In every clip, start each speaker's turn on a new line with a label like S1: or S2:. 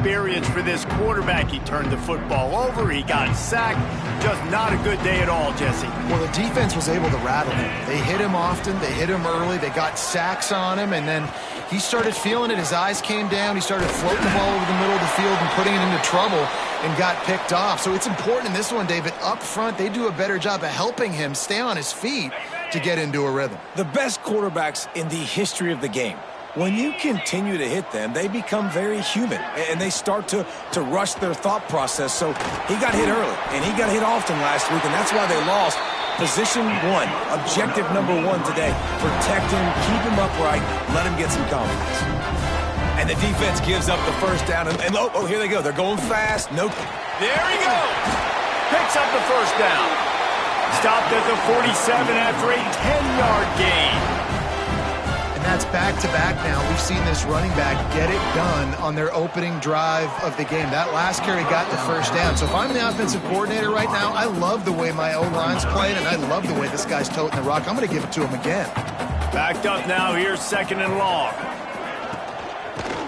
S1: experience for this quarterback. He turned the football over. He got sacked. Just not a good day at all, Jesse.
S2: Well, the defense was able to rattle him. They hit him often. They hit him early. They got sacks on him, and then he started feeling it. His eyes came down. He started floating the ball over the middle of the field and putting it into trouble and got picked off. So it's important in this one, David. Up front, they do a better job of helping him stay on his feet to get into a rhythm.
S3: The best quarterbacks in the history of the game, when you continue to hit them, they become very human, and they start to rush their thought process. So he got hit early, and he got hit often last week, and that's why they lost. Position one, objective number one today. Protect him, keep him upright, let him get some confidence. And the defense gives up the first down, and oh, here they go. They're going fast. No.
S1: There he goes. Picks up the first down. Stopped at the 47 after a 10-yard gain.
S2: And that's back-to-back now. We've seen this running back get it done on their opening drive of the game. That last carry got the first down. So if I'm the offensive coordinator right now, I love the way my O-line's playing, and I love the way this guy's toting the rock. I'm going to give it to him again.
S1: Backed up now. Here's second and long.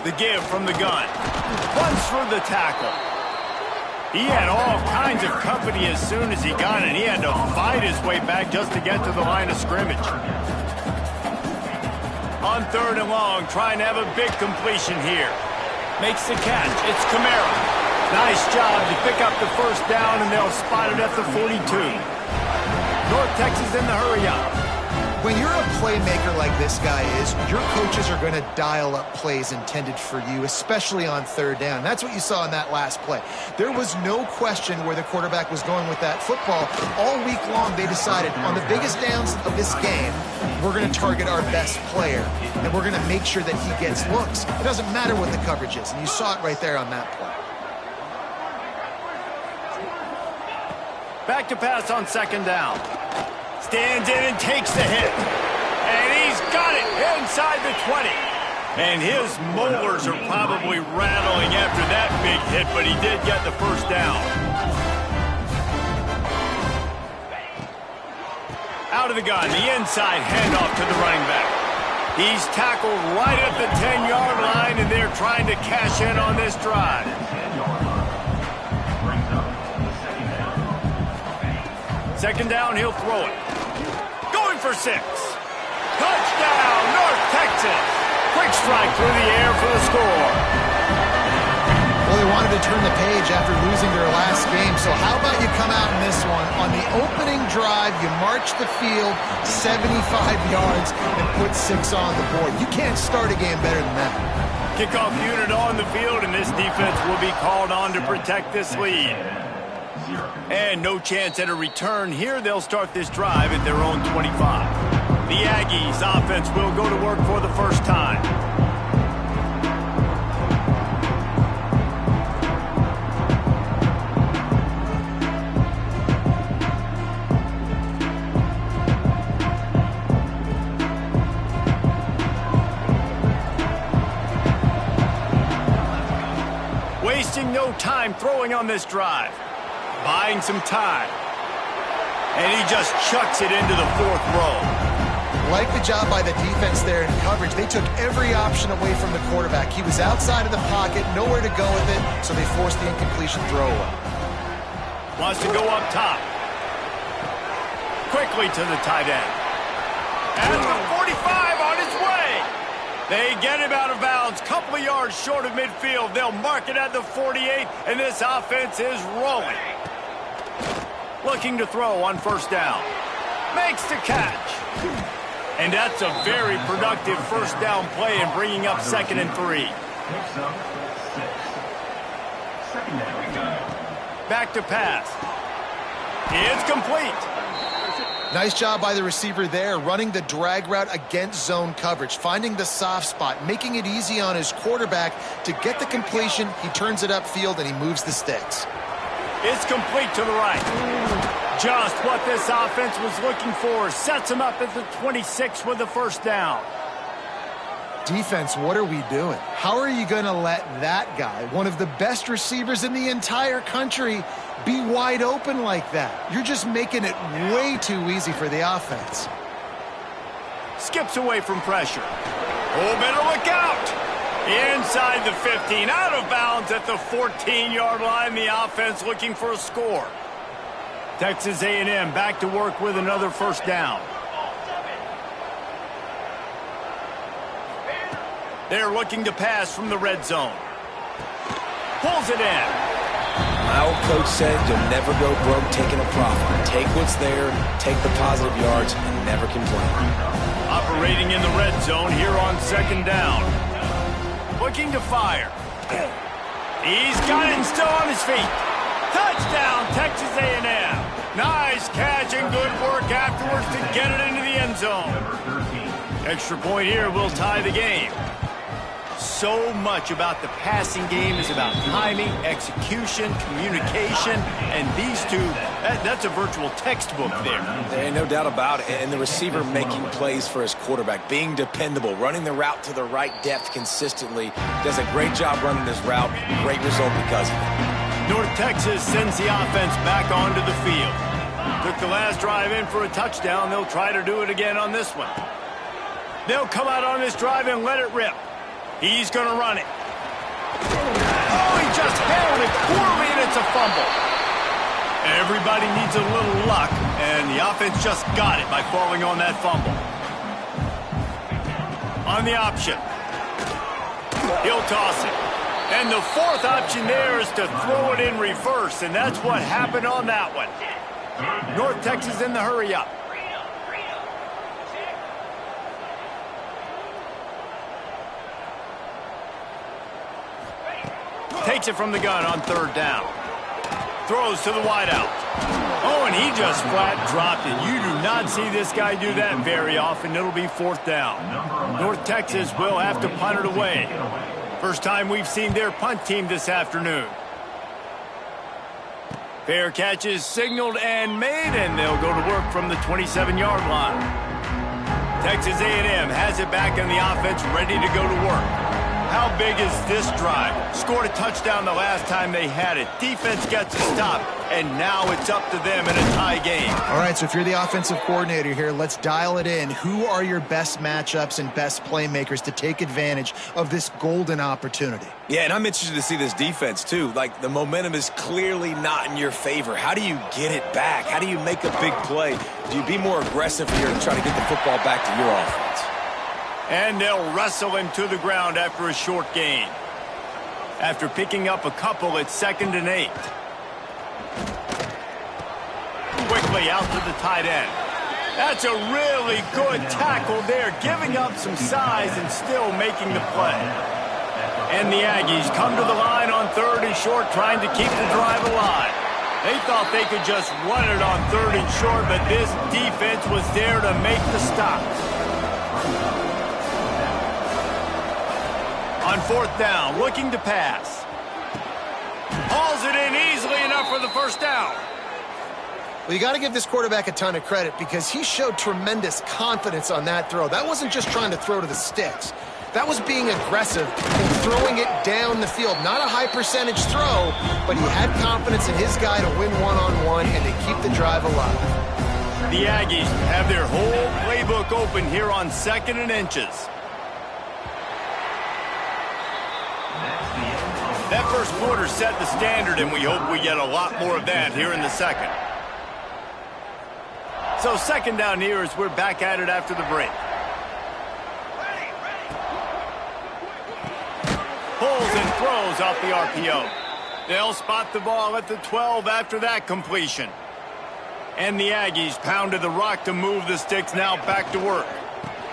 S1: The give from the gun. Runs for the tackle. He had all kinds of company as soon as he got it. He had to fight his way back just to get to the line of scrimmage. On third and long, trying to have a big completion here. Makes the catch. It's Kamara. Nice job to pick up the first down, and they'll spot it at the 42. North Texas in the hurry-up.
S2: When you're a playmaker like this guy is, your coaches are going to dial up plays intended for you, especially on third down. That's what you saw in that last play. There was no question where the quarterback was going with that football. All week long, they decided on the biggest downs of this game, we're going to target our best player, and we're going to make sure that he gets looks. It doesn't matter what the coverage is, and you saw it right there on that play.
S1: Back to pass on second down. Stands in and takes the hit. And he's got it inside the 20. And his molars are probably rattling after that big hit, but he did get the first down. Out of the gun, the inside handoff to the running back. He's tackled right at the 10-yard line, and they're trying to cash in on this drive. Second down, he'll throw it. Going for 6. Touchdown, North Texas. Quick strike through the air for the score.
S2: Well, they wanted to turn the page after losing their last game, so how about you come out in this one? On the opening drive, you march the field 75 yards and put 6 on the board. You can't start a game better than that.
S1: Kickoff unit on the field, and this defense will be called on to protect this lead. And no chance at a return here. They'll start this drive at their own 25. The Aggies offense will go to work for the first time. Wasting no time throwing on this drive. Buying some time. And he just chucks it into the fourth row.
S2: Like the job by the defense there in coverage. They took every option away from the quarterback. He was outside of the pocket, nowhere to go with it, so they forced the incompletion throw away.
S1: Wants to go up top. Quickly to the tight end. At the 45 on his way. They get him out of bounds, couple of yards short of midfield. They'll mark it at the 48, and this offense is rolling. Looking to throw on first down. Makes the catch. And that's a very productive first down play in bringing up 2nd and 3. Back to pass. It's complete.
S2: Nice job by the receiver there, running the drag route against zone coverage, finding the soft spot, making it easy on his quarterback to get the completion. He turns it upfield, and he moves the sticks.
S1: It's complete to the right. Just what this offense was looking for. Sets him up at the 26 with the first down.
S2: Defense, what are we doing? How are you going to let that guy, one of the best receivers in the entire country, be wide open like that? You're just making it way too easy for the offense.
S1: Skips away from pressure. Oh, better look out. Inside the 15, out of bounds at the 14-yard line. The offense looking for a score. Texas A&M back to work with another first down. They're looking to pass from the red zone. Pulls it in.
S3: My old coach said you'll never go broke taking a profit. Take what's there, take the positive yards, and never complain.
S1: Operating in the red zone here on second down. Looking to fire. He's got it and still on his feet. Touchdown, Texas A&M. Nice catch and good work afterwards to get it into the end zone. Extra point here will tie the game. So much about the passing game is about timing, execution, communication, and these two, that's a virtual textbook there.
S3: There ain't no doubt about it. And the receiver making plays for his quarterback, being dependable, running the route to the right depth consistently. Does a great job running this route. Great result because of it.
S1: North Texas sends the offense back onto the field. Took the last drive in for a touchdown. They'll try to do it again on this one. They'll come out on this drive and let it rip. He's going to run it. Oh, he just handled it poorly, and it's a fumble. Everybody needs a little luck, and the offense just got it by falling on that fumble. On the option. He'll toss it. And the fourth option there is to throw it in reverse, and that's what happened on that one. North Texas in the hurry-up. Takes it from the gun on third down. Throws to the wideout. Oh, and he just flat dropped it. You do not see this guy do that very often. It'll be fourth down. North Texas will have to punt it away. First time we've seen their punt team this afternoon. Fair catch is signaled and made, and they'll go to work from the 27-yard line. Texas A&M has it back in the offense, ready to go to work. How big is this drive? Scored a touchdown the last time they had it. Defense gets a stop, and now it's up to them in a tie game.
S2: All right, so if you're the offensive coordinator here, let's dial it in. Who are your best matchups and best playmakers to take advantage of this golden opportunity?
S3: Yeah, and I'm interested to see this defense, too. Like, the momentum is clearly not in your favor. How do you get it back? How do you make a big play? Do you be more aggressive here and try to get the football back to your offense?
S1: And they'll wrestle him to the ground after a short gain. After picking up a couple, it's 2nd and 8. Quickly out to the tight end. That's a really good tackle there, giving up some size and still making the play. And the Aggies come to the line on 3rd and short, trying to keep the drive alive. They thought they could just run it on 3rd and short, but this defense was there to make the stop. On 4th down, looking to pass. Hauls it in easily enough for the first down.
S2: Well, you got to give this quarterback a ton of credit because he showed tremendous confidence on that throw. That wasn't just trying to throw to the sticks. That was being aggressive and throwing it down the field. Not a high percentage throw, but he had confidence in his guy to win one-on-one and to keep the drive alive.
S1: The Aggies have their whole playbook open here on 2nd and inches. That first quarter set the standard, and we hope we get a lot more of that here in the second. So 2nd down here as we're back at it after the break. Pulls and throws off the RPO. They'll spot the ball at the 12 after that completion. And the Aggies pounded the rock to move the sticks, now back to work.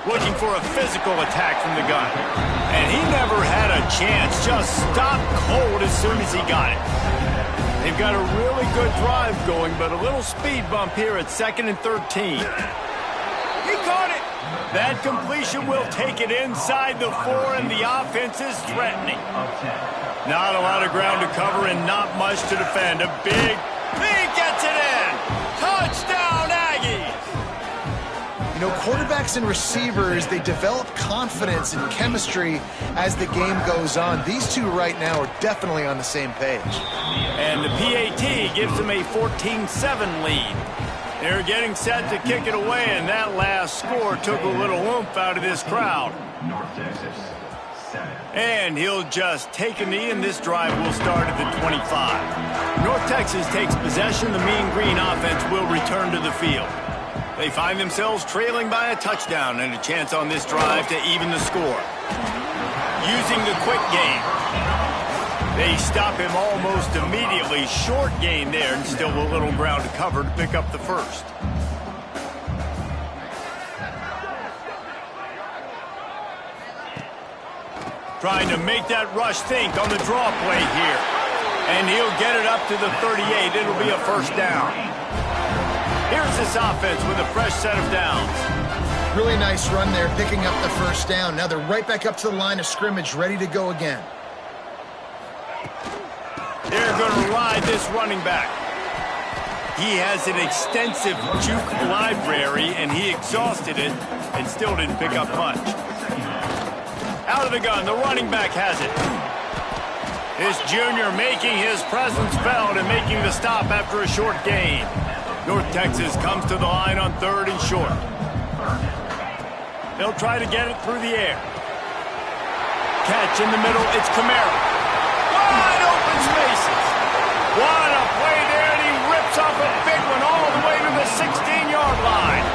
S1: Looking for a physical attack from the gun. And he never had a chance, just stopped cold as soon as he got it. They've got a really good drive going, but a little speed bump here at 2nd and 13. He caught it. That completion will take it inside the 4, and the offense is threatening. Not a lot of ground to cover and not much to defend. He gets it in. Touchdown, Aggies.
S2: You know, quarterbacks and receivers, they develop confidence and chemistry as the game goes on. These two right now are definitely on the same page.
S1: And the PAT gives them a 14-7 lead. They're getting set to kick it away, and that last score took a little oomph out of this crowd.
S4: North Texas, 7.
S1: And he'll just take a knee, and this drive will start at the 25. North Texas takes possession. The Mean Green offense will return to the field. They find themselves trailing by a touchdown and a chance on this drive to even the score. Using the quick game. They stop him almost immediately. Short gain there, and still a little ground to cover to pick up the first. Trying to make that rush think on the draw play here. And he'll get it up to the 38. It'll be a first down. Here's this offense with a fresh set of downs.
S2: Really nice run there, picking up the first down. Now they're right back up to the line of scrimmage, ready to go again.
S1: They're going to ride this running back. He has an extensive juke library, and he exhausted it and still didn't pick up much. Out of the gun, the running back has it. This junior making his presence felt and making the stop after a short gain. North Texas comes to the line on 3rd and short. They'll try to get it through the air. Catch in the middle, it's Camara. Wide open spaces. What a play there, and he rips off a big one all the way to the 16-yard line.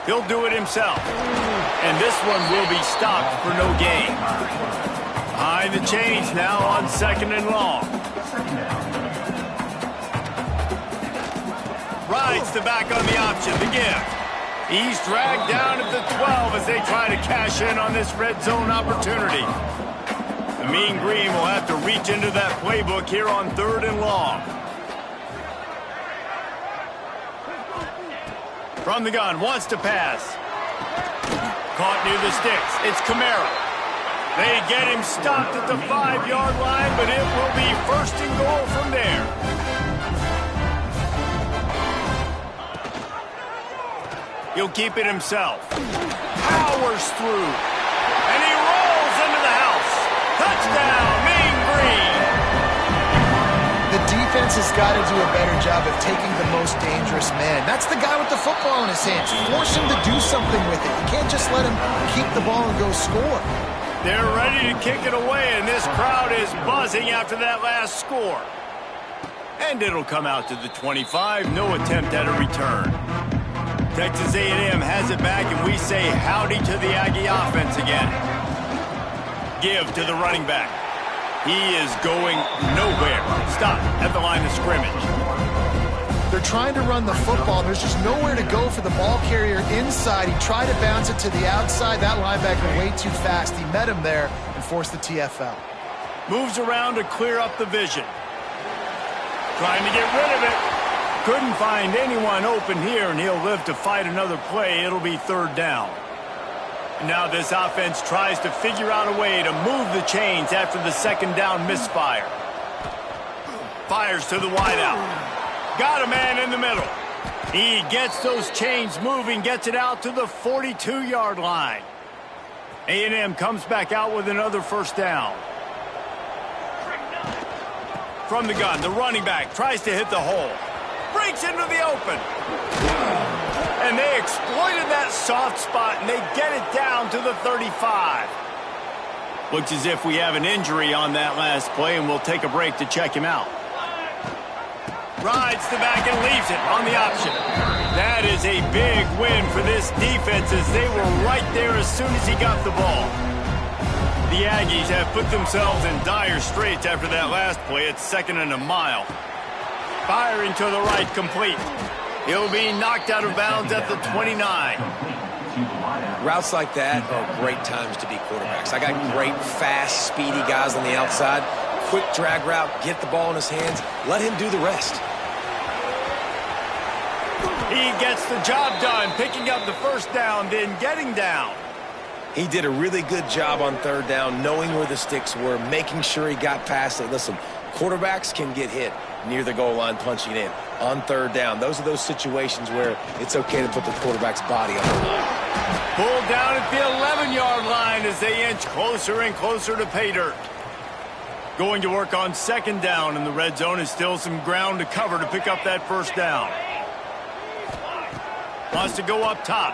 S1: He'll do it himself. And this one will be stopped for no gain. Behind the chains now on 2nd and long. Rides the back on the option, the give. He's dragged down at the 12 as they try to cash in on this red zone opportunity. The Mean Green will have to reach into that playbook here on 3rd and long. From the gun, wants to pass. Caught near the sticks. It's Camara. They get him stopped at the 5-yard line, but it will be 1st and goal from there. He'll keep it himself. Powers through. And he rolls into the house. Touchdown, Mean Green.
S2: The defense has got to do a better job of taking the most dangerous man. That's the guy with the football in his hands. Force him to do something with it. You can't just let him keep the ball and go score.
S1: They're ready to kick it away, and this crowd is buzzing after that last score. And it'll come out to the 25. No attempt at a return. Texas A&M has it back, and we say howdy to the Aggie offense again. Give to the running back. He is going nowhere. Stop at the line of scrimmage.
S2: They're trying to run the football. There's just nowhere to go for the ball carrier inside. He tried to bounce it to the outside. That linebacker way too fast. He met him there and forced the TFL.
S1: Moves around to clear up the vision. Trying to get rid of it. Couldn't find anyone open here, and he'll live to fight another play. It'll be 3rd down. Now this offense tries to figure out a way to move the chains after the 2nd down misfire. Fires to the wideout. Got a man in the middle. He gets those chains moving, gets it out to the 42-yard line. A&M comes back out with another 1st down. From the gun, the running back tries to hit the hole. Breaks into the open. And they exploited that soft spot, and they get it down to the 35. Looks as if we have an injury on that last play, and we'll take a break to check him out. Rides the back and leaves it on the option. That is a big win for this defense, as they were right there as soon as he got the ball. The Aggies have put themselves in dire straits after that last play. It's 2nd and a mile. Firing to the right, complete. He'll be knocked out of bounds at the 29.
S3: Routes like that are great times to be quarterbacks. I got great, fast, speedy guys on the outside. Quick drag route, get the ball in his hands, let him do the rest.
S1: He gets the job done, picking up the 1st down, then getting down.
S3: He did a really good job on 3rd down, knowing where the sticks were, making sure he got past it. Listen, quarterbacks can get hit near the goal line punching in. On 3rd down, those are those situations where it's okay to put the quarterback's body on the line.
S1: Pulled down at the 11-yard line as they inch closer and closer to pay dirt. Going to work on 2nd down, and the red zone is still some ground to cover to pick up that 1st down. Wants to go up top.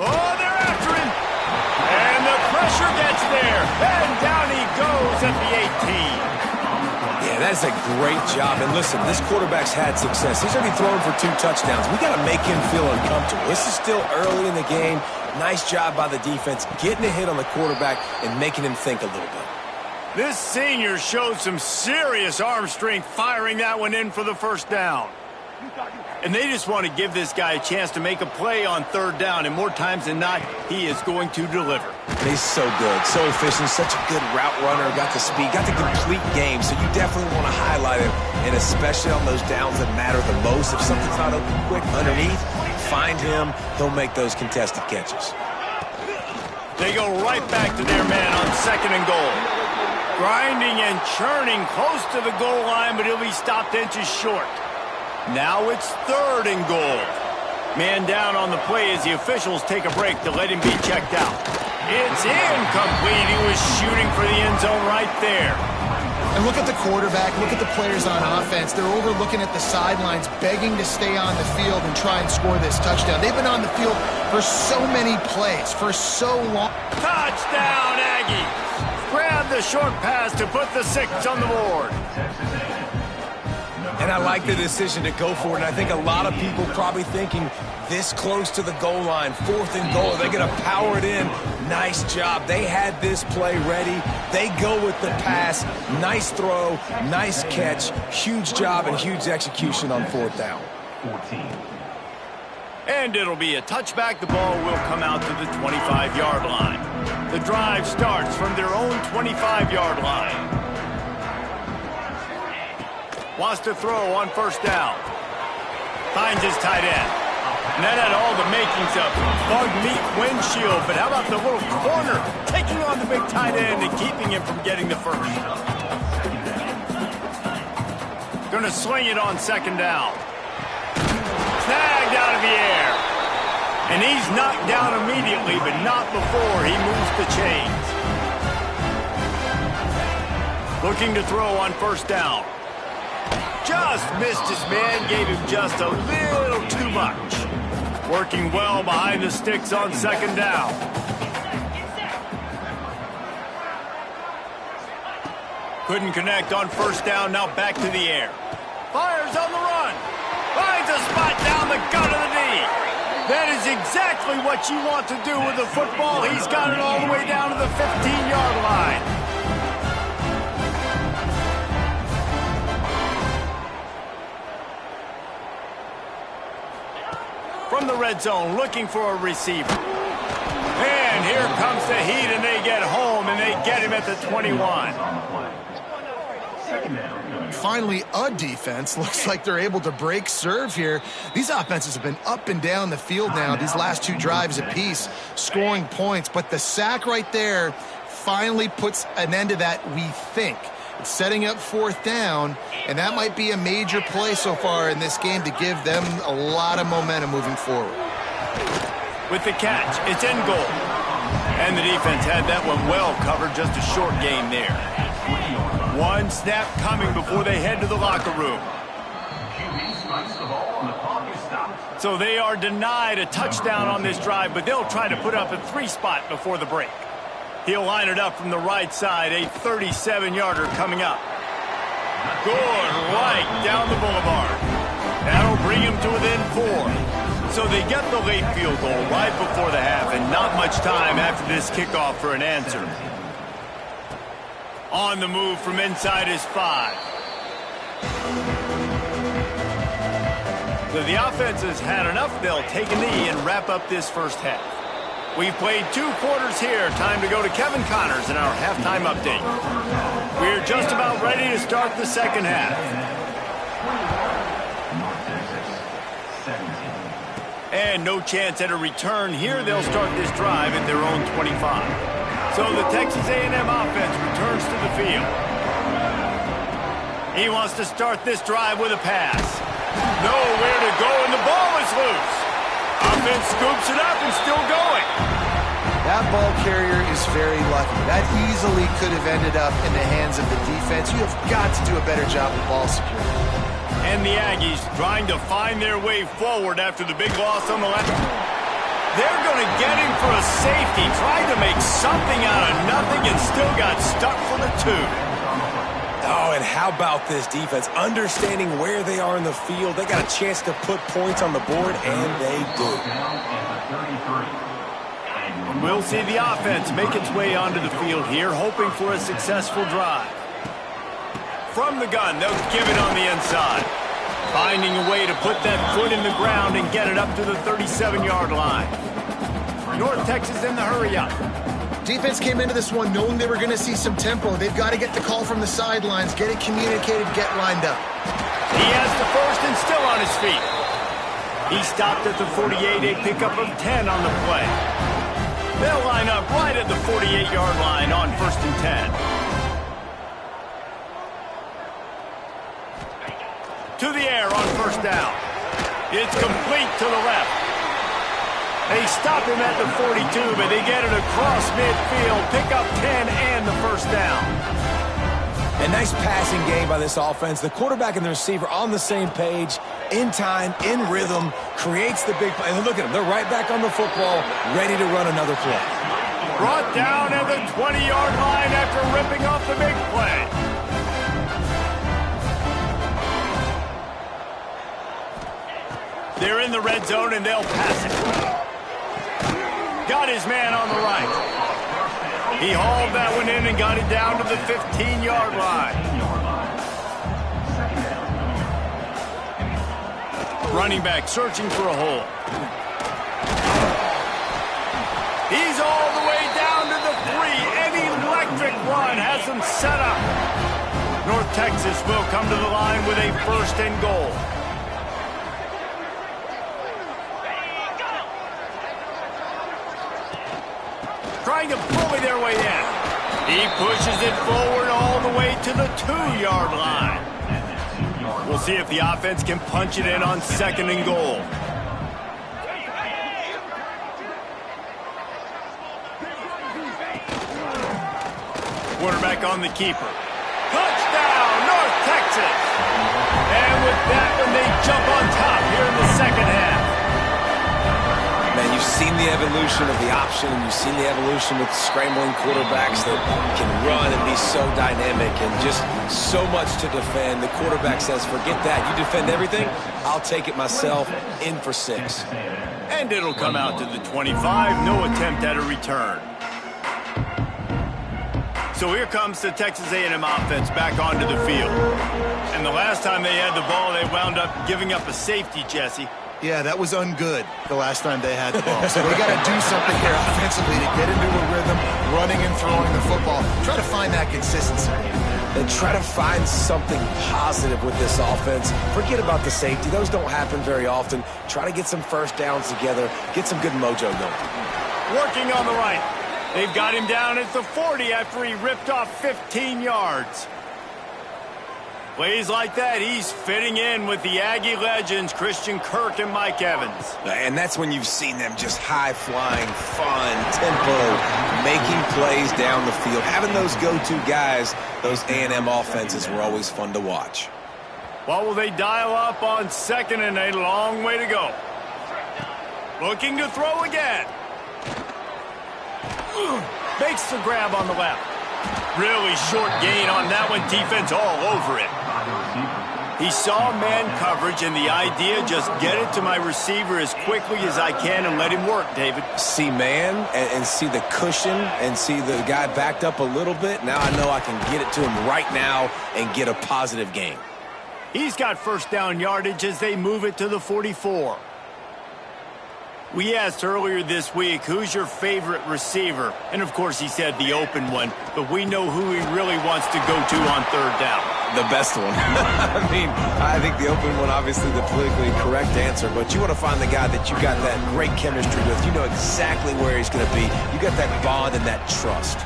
S1: Oh, they're after him. And the pressure gets there. And down he goes at the 18.
S3: Yeah, that's a great job. And listen, this quarterback's had success. He's already thrown for 2 touchdowns. We got to make him feel uncomfortable. This is still early in the game. Nice job by the defense, getting a hit on the quarterback and making him think a little bit.
S1: This senior showed some serious arm strength firing that one in for the first down. And they just want to give this guy a chance to make a play on 3rd down, and more times than not, he is going to deliver.
S3: He's so good, so efficient, such a good route runner, got the speed, got the complete game, so you definitely want to highlight him, and especially on those downs that matter the most. If something's not open quick underneath, find him, he'll make those contested catches.
S1: They go right back to their man on 2nd and goal. Grinding and churning close to the goal line, but he'll be stopped inches short. Now it's 3rd and goal. Man down on the play as the officials take a break to let him be checked out. It's incomplete. He was shooting for the end zone right there.
S2: And look at the quarterback, look at the players on offense. They're overlooking at the sidelines, begging to stay on the field and try and score this touchdown. They've been on the field for so many plays, for so long.
S1: Touchdown, Aggies! Grab the short pass to put the 6 on the board.
S3: And I like the decision to go for it. And I think a lot of people probably thinking this close to the goal line, 4th and goal, they're going to power it in. Nice job. They had this play ready. They go with the pass. Nice throw, nice catch. Huge job and huge execution on 4th down.
S1: 14. And it'll be a touchback. The ball will come out to the 25-yard line. The drive starts from their own 25-yard line. Wants to throw on 1st down. Finds his tight end. And that had all the makings of bug meat windshield. But how about the little corner taking on the big tight end and keeping him from getting the first? Going to swing it on 2nd down. Snagged out of the air. And he's knocked down immediately, but not before he moves the chains. Looking to throw on 1st down. Just missed his man, gave him just a little too much. Working well behind the sticks on 2nd down. Couldn't connect on 1st down, now back to the air. Fires on the run. Finds a spot down the gut of the knee. That is exactly what you want to do with the football. He's got it all the way down to the 15-yard line. From the red zone, looking for a receiver. And here comes the heat, and they get home, and they get him at the 21.
S2: Finally, a defense. Looks like they're able to break serve here. These offenses have been up and down the field now, these last 2 drives apiece, scoring points. But the sack right there finally puts an end to that, we think. It's setting up 4th down, and that might be a major play so far in this game to give them a lot of momentum moving forward.
S1: With the catch, it's in goal. And the defense had that one well covered, just a short gain there. 1 snap coming before they head to the locker room. So they are denied a touchdown on this drive, but they'll try to put up a 3-spot before the break. He'll line it up from the right side, a 37-yarder coming up. Good right down the boulevard. That'll bring him to within 4. So they get the late field goal right before the half, and not much time after this kickoff for an answer. On the move from inside his 5. So the offense has had enough. They'll take a knee and wrap up this first half. We've played 2 quarters here. Time to go to Kevin Connors in our halftime update. We're just about ready to start the second half. And no chance at a return here. They'll start this drive at their own 25. So the Texas A&M offense returns to the field. He wants to start this drive with a pass. Nowhere to go, and the ball is loose. Offense scoops it up and still going.
S2: That ball carrier is very lucky. That easily could have ended up in the hands of the defense. You have got to do a better job with ball security.
S1: And the Aggies trying to find their way forward after the big loss on the left. They're going to get him for a safety. Tried to make something out of nothing and still got stuck for the 2.
S3: Oh, and how about this defense? Understanding where they are in the field. They got a chance to put points on the board, and they do.
S1: We'll see the offense make its way onto the field here, hoping for a successful drive. From the gun, they'll give it on the inside. Finding a way to put that foot in the ground and get it up to the 37-yard line. North Texas in the hurry-up.
S2: Defense came into this one knowing they were going to see some tempo. They've got to get the call from the sidelines, get it communicated, get lined up.
S1: He has the first and still on his feet. He stopped at the 48, a pickup of 10 on the play. They'll line up right at the 48-yard line on 1st and 10. To the air on 1st down. It's complete to the left. They stop him at the 42, but they get it across midfield. Pick up 10 and the 1st down.
S3: A nice passing game by this offense. The quarterback and the receiver on the same page, in time, in rhythm, creates the big play. And look at them. They're right back on the football, ready to run another play.
S1: Brought down at the 20-yard line after ripping off the big play. They're in the red zone, and they'll pass it. Got his man on the right. He hauled that one in and got it down to the 15-yard line. Running back searching for a hole. He's all the way down to the 3. An electric run has him set up. North Texas will come to the line with a 1st and goal. Trying to bully their way in. He pushes it forward all the way to the 2-yard line. We'll see if the offense can punch it in on 2nd and goal. Quarterback on the keeper. Touchdown, North Texas! And with that one, they jump on top here in the 2nd half.
S3: Man, you've seen the evolution of the option, and you've seen the evolution with scrambling quarterbacks that can run and be so dynamic and just so much to defend. The quarterback says, forget that. You defend everything, I'll take it myself. In for 6.
S1: And it'll come out to the 25. No attempt at a return. So here comes the Texas A&M offense back onto the field. And the last time they had the ball, they wound up giving up a safety, Jesse.
S2: Yeah, that was ungood the last time they had the ball. So they got to do something here offensively to get into a rhythm, running and throwing the football. Try to find that consistency.
S3: And try to find something positive with this offense. Forget about the safety. Those don't happen very often. Try to get some 1st downs together. Get some good mojo going.
S1: Working on the right. They've got him down at the 40 after he ripped off 15 yards. Plays like that, he's fitting in with the Aggie legends, Christian Kirk and Mike Evans.
S3: And that's when you've seen them just high-flying, fun, tempo, making plays down the field. Having those go-to guys, those A&M offenses were always fun to watch.
S1: What will they dial up on 2nd and a long way to go? Looking to throw again. Makes the grab on the left. Really short gain on that one. Defense all over it. He saw man coverage, and the idea, just get it to my receiver as quickly as I can and let him work, David.
S3: See man and see the cushion and see the guy backed up a little bit. Now I know I can get it to him right now and get a positive gain.
S1: He's got 1st down yardage as they move it to the 44. We asked earlier this week, who's your favorite receiver? And, of course, he said the open one, but we know who he really wants to go to on 3rd down.
S3: The best one. I think the open one, obviously the politically correct answer, but you want to find the guy that you got that great chemistry with. You know exactly where he's going to be. You got that bond and that trust.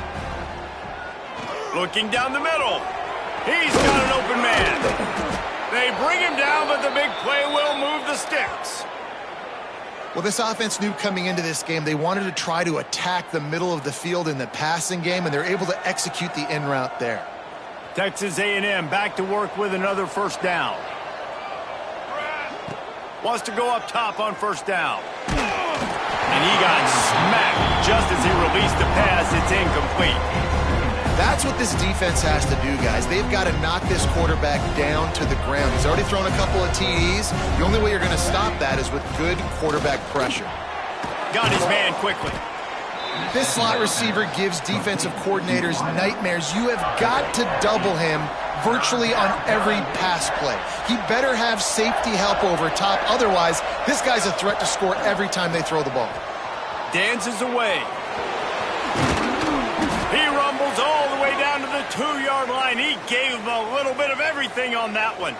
S1: Looking down the middle. He's got an open man. They bring him down, but the big play will move the sticks.
S2: Well, this offense knew coming into this game they wanted to try to attack the middle of the field in the passing game, and they're able to execute the in route there.
S1: Texas A&M back to work with another 1st down. Wants to go up top on first down. And he got smacked just as he released the pass. It's incomplete.
S2: That's what this defense has to do, guys. They've got to knock this quarterback down to the ground. He's already thrown a couple of TDs. The only way you're going to stop that is with good quarterback pressure.
S1: Got his man quickly.
S2: This slot receiver gives defensive coordinators nightmares. You have got to double him virtually on every pass play. He better have safety help over top. Otherwise, this guy's a threat to score every time they throw the ball.
S1: Dances away. He rumbles all the way down to the 2-yard line. He gave him a little bit of everything on that one.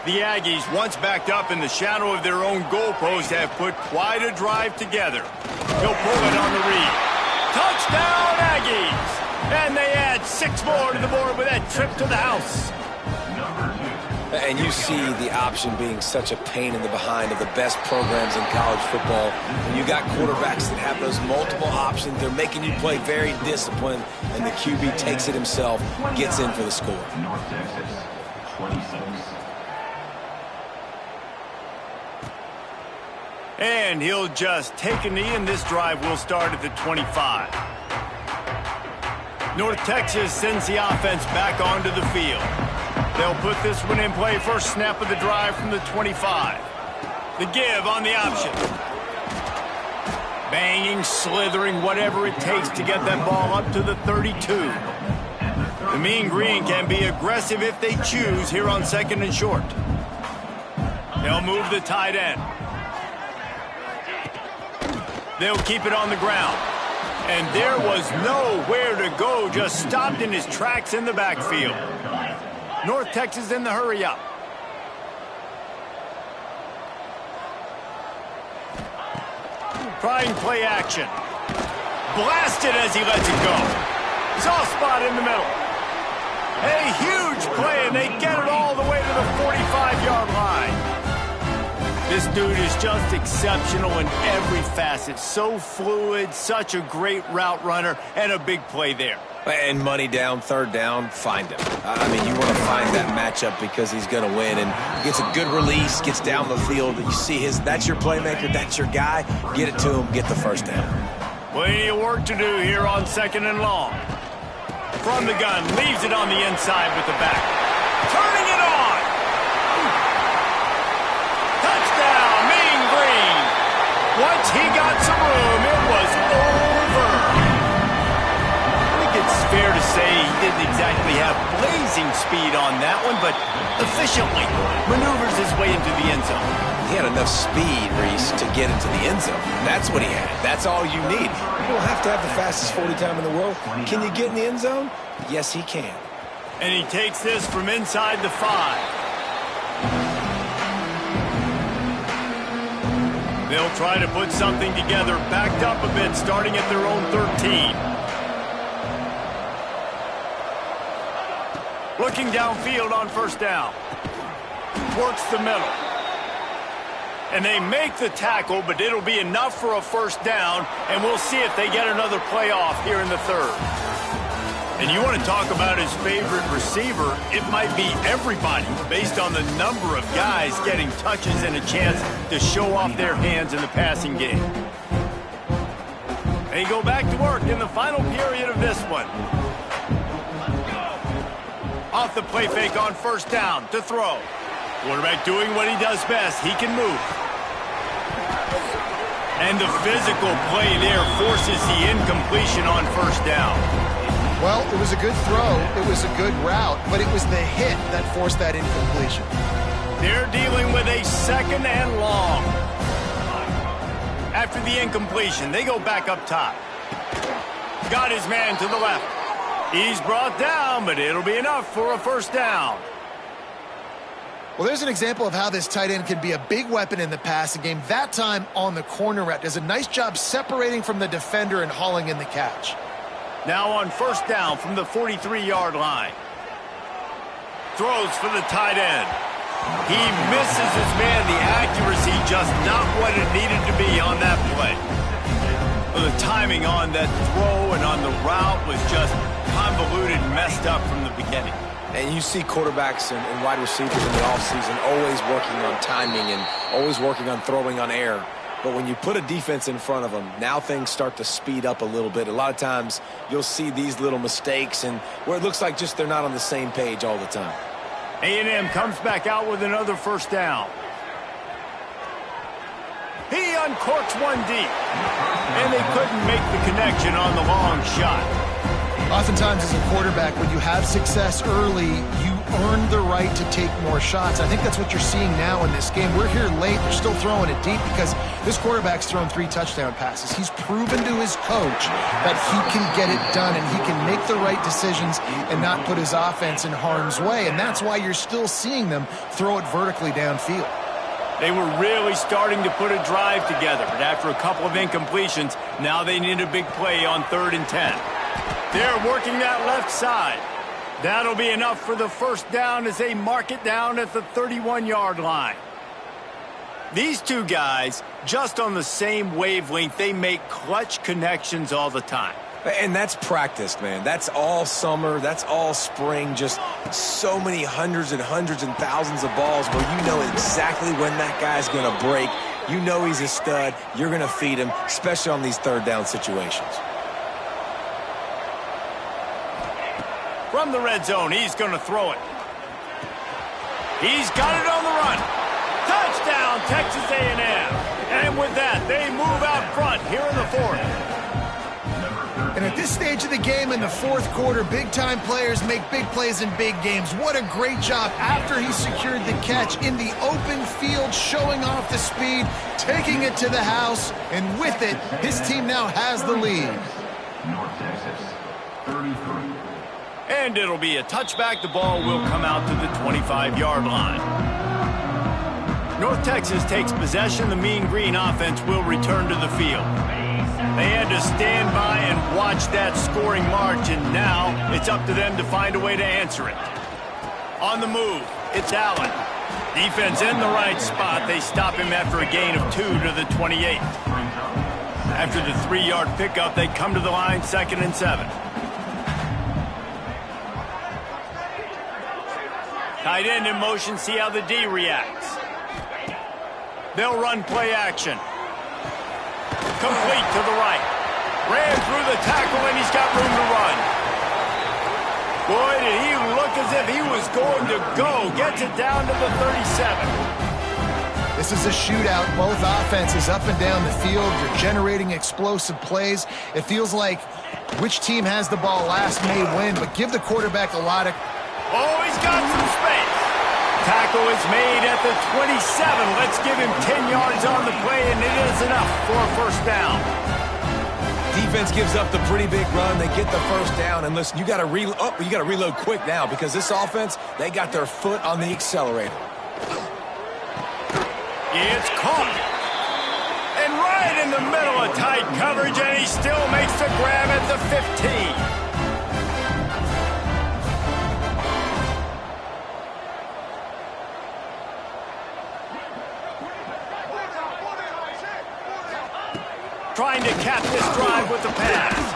S1: The Aggies, once backed up in the shadow of their own goalpost, have put quite a drive together. He'll pull it on the read. Touchdown, Aggies! And they add 6 more to the board with that trip to the house.
S3: And you see the option being such a pain in the behind of the best programs in college football. When you got quarterbacks that have those multiple options, they're making you play very disciplined, and the QB takes it himself, gets in for the score.
S4: North Texas, 26.
S1: And he'll just take a knee, and this drive will start at the 25. North Texas sends the offense back onto the field. They'll put this one in play. First snap of the drive from the 25. The give on the option. Banging, slithering, whatever it takes to get that ball up to the 32. The Mean Green can be aggressive if they choose here on 2nd and short. They'll move the tight end. They'll keep it on the ground. And there was nowhere to go, just stopped in his tracks in the backfield. North Texas in the hurry-up. Trying play action. Blasted as he lets it go. Soft spot in the middle. A huge play, and they get it all the way to the 45-yard line. This dude is just exceptional in every facet. So fluid, such a great route runner, and a big play there.
S3: And money down, 3rd down, find him. I mean, you want to find that matchup because he's going to win, and gets a good release, gets down the field. You see that's your playmaker, that's your guy. Get it to him, get the 1st down.
S1: Plenty of work to do here on 2nd and long. From the gun, leaves it on the inside with the back. Turning it on! Touchdown, Mean Green! Once he got some room, it was over. It's fair to say he didn't exactly have blazing speed on that one, but efficiently maneuvers his way into the end zone.
S3: He had enough speed, Reese, to get into the end zone. That's what he had. That's all you need. You don't have to have the fastest 40 time in the world. Can you get in the end zone? Yes, he can.
S1: And he takes this from inside the 5. They'll try to put something together, backed up a bit, starting at their own 13. Looking downfield on 1st down. Works the middle. And they make the tackle, but it'll be enough for a 1st down, and we'll see if they get another play off here in the 3rd. And you want to talk about his favorite receiver, it might be everybody based on the number of guys getting touches and a chance to show off their hands in the passing game. They go back to work in the final period of this one. Off the play fake on 1st down to throw. Quarterback doing what he does best. He can move. And the physical play there forces the incompletion on 1st down.
S2: Well, it was a good throw. It was a good route, but it was the hit that forced that incompletion.
S1: They're dealing with a 2nd and long. After the incompletion, they go back up top. Got his man to the left. He's brought down, but it'll be enough for a 1st down.
S2: Well, there's an example of how this tight end can be a big weapon in the passing game. That time on the corner route. Does a nice job separating from the defender and hauling in the catch.
S1: Now on 1st down from the 43-yard line. Throws for the tight end. He misses his man. The accuracy just not what it needed to be on that play. Well, the timing on that throw and on the route was just convoluted, messed up from the beginning.
S3: And you see quarterbacks and wide receivers in the offseason always working on timing and always working on throwing on air. But when you put a defense in front of them, now things start to speed up a little bit. A lot of times you'll see these little mistakes and where it looks like just they're not on the same page all the time.
S1: A&M comes back out with another first down. He uncorks one deep, and they couldn't make the connection on the long shot.
S2: Oftentimes as a quarterback, when you have success early, you earn the right to take more shots. I think that's what you're seeing now in this game. We're here late. They're still throwing it deep because this quarterback's thrown 3 touchdown passes. He's proven to his coach that he can get it done and he can make the right decisions and not put his offense in harm's way. And that's why you're still seeing them throw it vertically downfield.
S1: They were really starting to put a drive together, but after a couple of incompletions, now they need a big play on 3rd and 10. They're working that left side. That'll be enough for the first down as they mark it down at the 31-yard line. These two guys, just on the same wavelength, they make clutch connections all the time.
S3: And that's practiced, man. That's all summer. That's all spring. Just so many hundreds and thousands of balls where you know exactly when that guy's going to break. You know he's a stud. You're going to feed him, especially on these 3rd down situations.
S1: From the red zone, he's going to throw it. He's got it on the run. Touchdown, Texas A&M. And with that, they move out front here in the 4th.
S2: And at this stage of the game in the 4th quarter, big-time players make big plays in big games. What a great job after he secured the catch in the open field, showing off the speed, taking it to the house, and with it, his team now has the lead.
S4: North Texas, 33.
S1: And it'll be a touchback. The ball will come out to the 25-yard line. North Texas takes possession. The Mean Green offense will return to the field. They had to stand by and watch that scoring march, and now it's up to them to find a way to answer it. On the move, it's Allen. Defense in the right spot. They stop him after a gain of 2 to the 28. After the 3-yard pickup, they come to the line, 2nd and 7. Tight end in motion, see how the D reacts. They'll run play action. Complete to the right. Ran through the tackle, and he's got room to run. Boy, did he look as if he was going to go. Gets it down to the 37.
S2: This is a shootout. Both offenses up and down the field. They're generating explosive plays. It feels like which team has the ball last may win, but give the quarterback a lot of...
S1: Oh, he's got some space. Tackle is made at the 27. Let's give him 10 yards on the play, and it is enough for a first down.
S3: Defense gives up the pretty big run. They get the first down, and listen, you got to reload quick now because this offense, they got their foot on the accelerator.
S1: It's caught. And right in the middle of tight coverage, and he still makes the grab at the 15. Trying to cap this drive with the pass.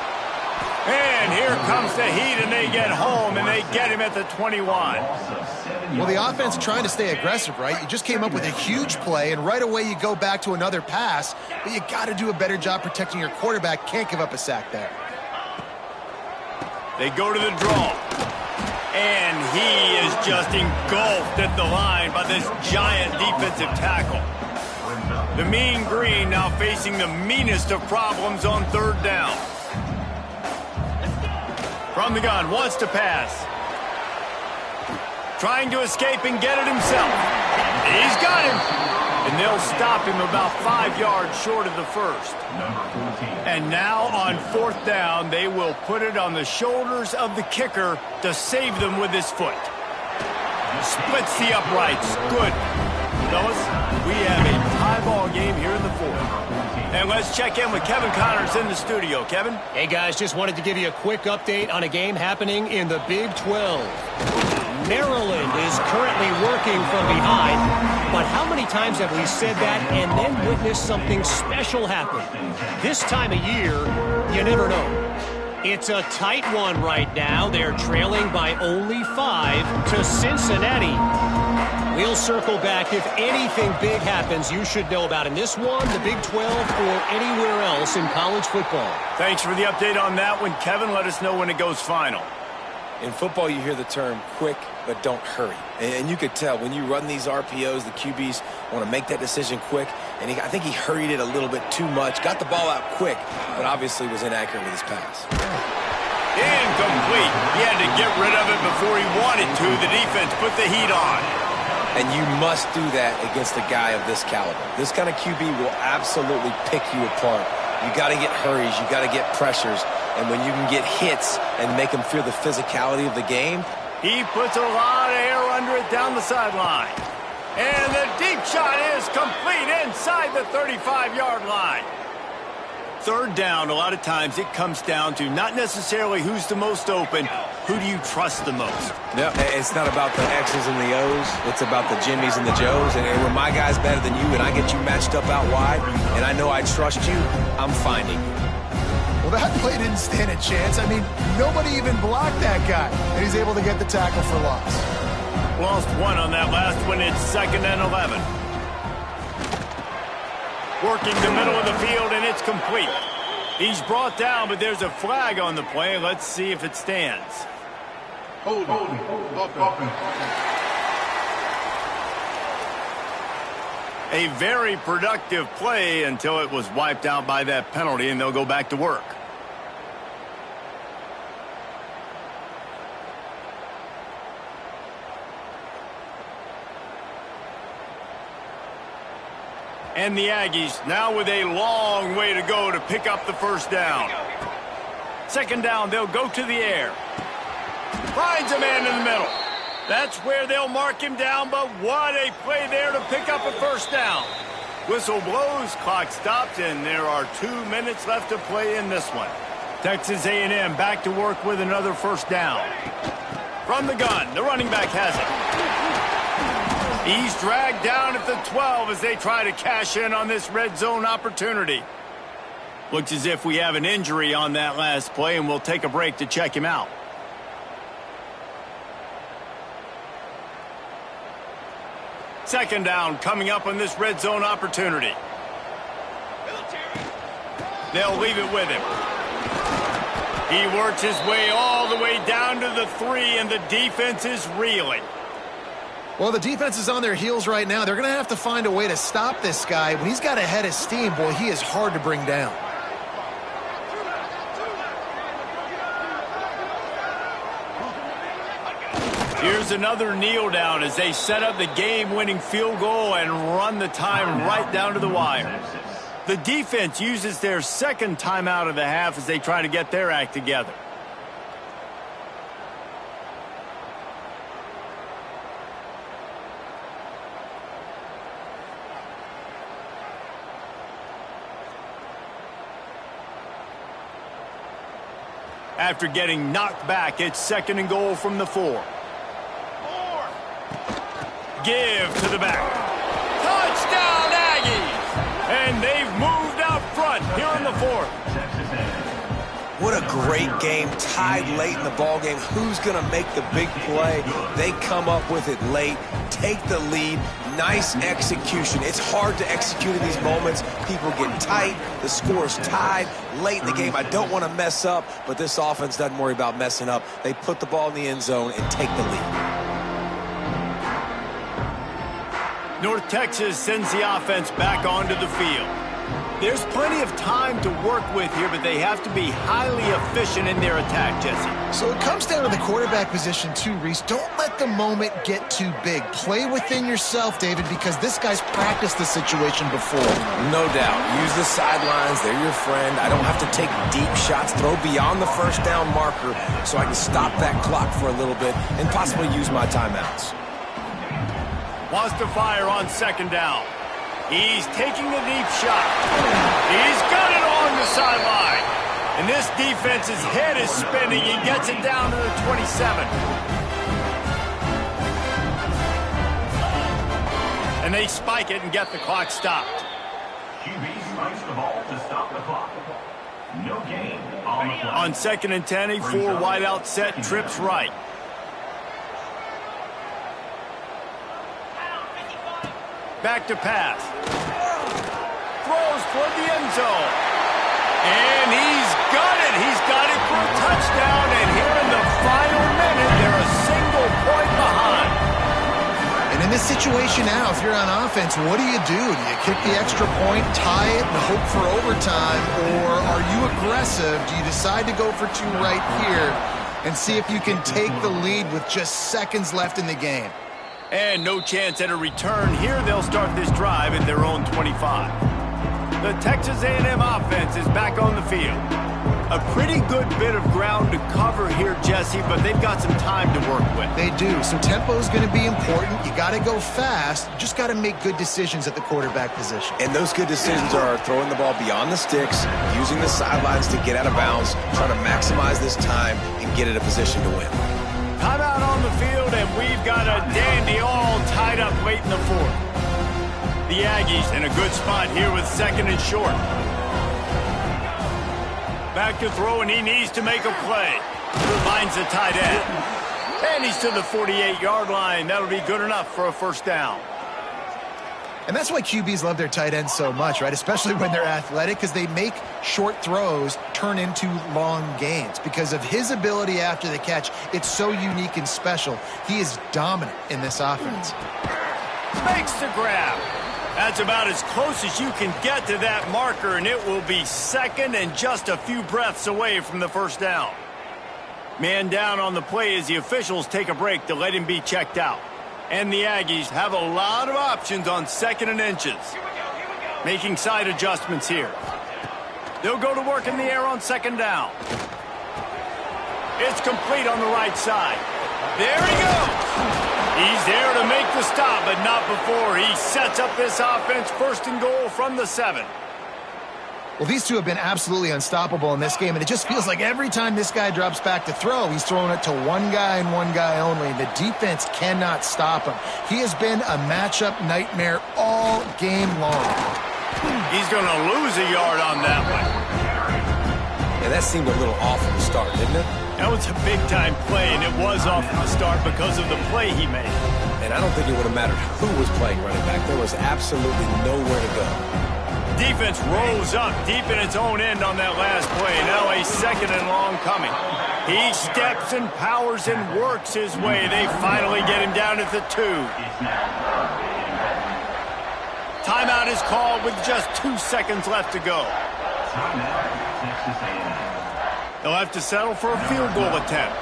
S1: And here comes the heat, and they get home, and they get him at the 21.
S2: Well, the offense trying to stay aggressive, right? You just came up with a huge play, and right away you go back to another pass, but you got to do a better job protecting your quarterback. Can't give up a sack there.
S1: They go to the draw. And he is just engulfed at the line by this giant defensive tackle. The Mean Green now facing the meanest of problems on 3rd down. From the gun, wants to pass. Trying to escape and get it himself. He's got him. And they'll stop him about 5 yards short of the first. And now on 4th down, they will put it on the shoulders of the kicker to save them with his foot. Splits the uprights. Good. Fellas, we have a tie ball game here in the 4th. And let's check in with Kevin Connors in the studio. Kevin?
S5: Hey, guys, just wanted to give you a quick update on a game happening in the Big 12. Maryland is currently working from behind, but how many times have we said that and then witnessed something special happen? This time of year, you never know. It's a tight one right now. They're trailing by only 5 to Cincinnati. We'll circle back if anything big happens you should know about in this one, the Big 12, or anywhere else in college football.
S1: Thanks for the update on that one, Kevin. Let us know when it goes final.
S3: In football, you hear the term quick, but don't hurry. And you could tell when you run these RPOs, the QBs want to make that decision quick. And I think he hurried it a little bit too much. Got the ball out quick, but obviously was inaccurate with his pass.
S1: Incomplete. He had to get rid of it before he wanted to. The defense put the heat on.
S3: And you must do that against a guy of this caliber. This kind of QB will absolutely pick you apart. You got to get hurries. You got to get pressures. And when you can get hits and make him feel the physicality of the game.
S1: He puts a lot of air under it down the sideline. And the deep shot is complete inside the 35-yard line. Third down, a lot of times it comes down to not necessarily who's the most open, who do you trust the most?
S3: No, it's not about the X's and the O's. It's about the Jimmies and the Joes. And when my guy's better than you and I get you matched up out wide and I know I trust you, I'm finding you.
S2: Well, that play didn't stand a chance. I mean, nobody even blocked that guy. And he's able to get the tackle for loss.
S1: Lost one on that last one. It's 2nd and 11. Working the middle of the field, and it's complete. He's brought down, but there's a flag on the play. Let's see if it stands.
S4: Hold.
S1: A very productive play until it was wiped out by that penalty, and they'll go back to work. And the Aggies now with a long way to go to pick up the first down. 2nd down, they'll go to the air. Finds a man in the middle. That's where they'll mark him down, but what a play there to pick up a first down. Whistle blows, clock stops, and there are 2 minutes left to play in this one. Texas A&M back to work with another first down. From the gun, the running back has it. He's dragged down at the 12 as they try to cash in on this red zone opportunity. Looks as if we have an injury on that last play, and we'll take a break to check him out. Second down coming up on this red zone opportunity. They'll leave it with him. He works his way all the way down to the 3, and the defense is reeling.
S2: Well, the defense is on their heels right now. They're going to have to find a way to stop this guy. When he's got a head of steam, boy, he is hard to bring down.
S1: Here's another kneel down as they set up the game-winning field goal and run the time right down to the wire. The defense uses their 2nd timeout of the half as they try to get their act together. After getting knocked back, it's 2nd and goal from the 4. Give to the back. Touchdown, Aggies! And they've moved out front here in the 4th.
S3: What a great game, tied late in the ballgame. Who's going to make the big play? They come up with it late, take the lead. Nice execution. It's hard to execute in these moments. People get tight. The score is tied late in the game. I don't want to mess up, but this offense doesn't worry about messing up. They put the ball in the end zone and take the lead.
S1: North Texas sends the offense back onto the field. There's plenty of time to work with here, but they have to be highly efficient in their attack, Jesse.
S2: So it comes down to the quarterback position too, Reese. Don't let the moment get too big. Play within yourself, David, because this guy's practiced the situation before.
S3: No doubt. Use the sidelines. They're your friend. I don't have to take deep shots. Throw beyond the first down marker so I can stop that clock for a little bit and possibly use my timeouts.
S1: Wants to fire on 2nd down. He's taking a deep shot. He's got it along the sideline. And this defense's head is spinning. He gets it down to the 27. And they spike it and get the clock stopped.
S4: QB spikes the ball to stop the clock. No gain on the play.
S1: On 2nd and 10, a 4 wide out set, trips right. Back to pass. Throws for the end zone. And he's got it. He's got it for a touchdown. And here in the final minute, they're a single point behind.
S2: And in this situation now, if you're on offense, what do? Do you kick the extra point, tie it, and hope for overtime? Or are you aggressive? Do you decide to go for 2 right here and see if you can take the lead with just seconds left in the game?
S1: And no chance at a return. Here they'll start this drive at their own 25. The Texas A&M offense is back on the field. A pretty good bit of ground to cover here, Jesse, but they've got some time to work with.
S2: They do. So tempo is going to be important. You got to go fast. You just got to make good decisions at the quarterback position.
S3: And those good decisions are throwing the ball beyond the sticks, using the sidelines to get out of bounds, trying to maximize this time and get in a position to win.
S1: Timeout on the field, and we've got a dandy all tied up late in the 4th. The Aggies in a good spot here with 2nd and short. Back to throw, and he needs to make a play. Finds the tight end. And he's to the 48-yard line. That'll be good enough for a first down.
S2: And that's why QBs love their tight ends so much, right? Especially when they're athletic, because they make short throws turn into long gains. Because of his ability after the catch, it's so unique and special. He is dominant in this offense.
S1: Makes the grab. That's about as close as you can get to that marker, and it will be 2nd and just a few breaths away from the first down. Man down on the play as the officials take a break to let him be checked out. And the Aggies have a lot of options on 2nd and inches. Making side adjustments here. They'll go to work in the air on 2nd down. It's complete on the right side. There he goes. He's there to make the stop, but not before he sets up this offense 1st and goal from the 7.
S2: Well, these two have been absolutely unstoppable in this game, and it just feels like every time this guy drops back to throw, he's throwing it to one guy and one guy only. The defense cannot stop him. He has been a matchup nightmare all game long.
S1: He's going to lose a yard on that one.
S3: And that seemed a little off from the start, didn't it?
S1: That was a big-time play, and it was off from the start because of the play he made.
S3: And I don't think it would have mattered who was playing running back. There was absolutely nowhere to go.
S1: Defense rose up deep in its own end on that last play. Now a 2nd and long coming. He steps and powers and works his way. They finally get him down at the 2. Timeout is called with just 2 seconds left to go. They'll have to settle for a field goal attempt.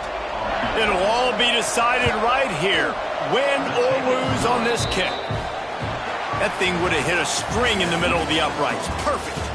S1: It'll all be decided right here. Win or lose on this kick. That thing would have hit a string in the middle of the uprights. Perfect.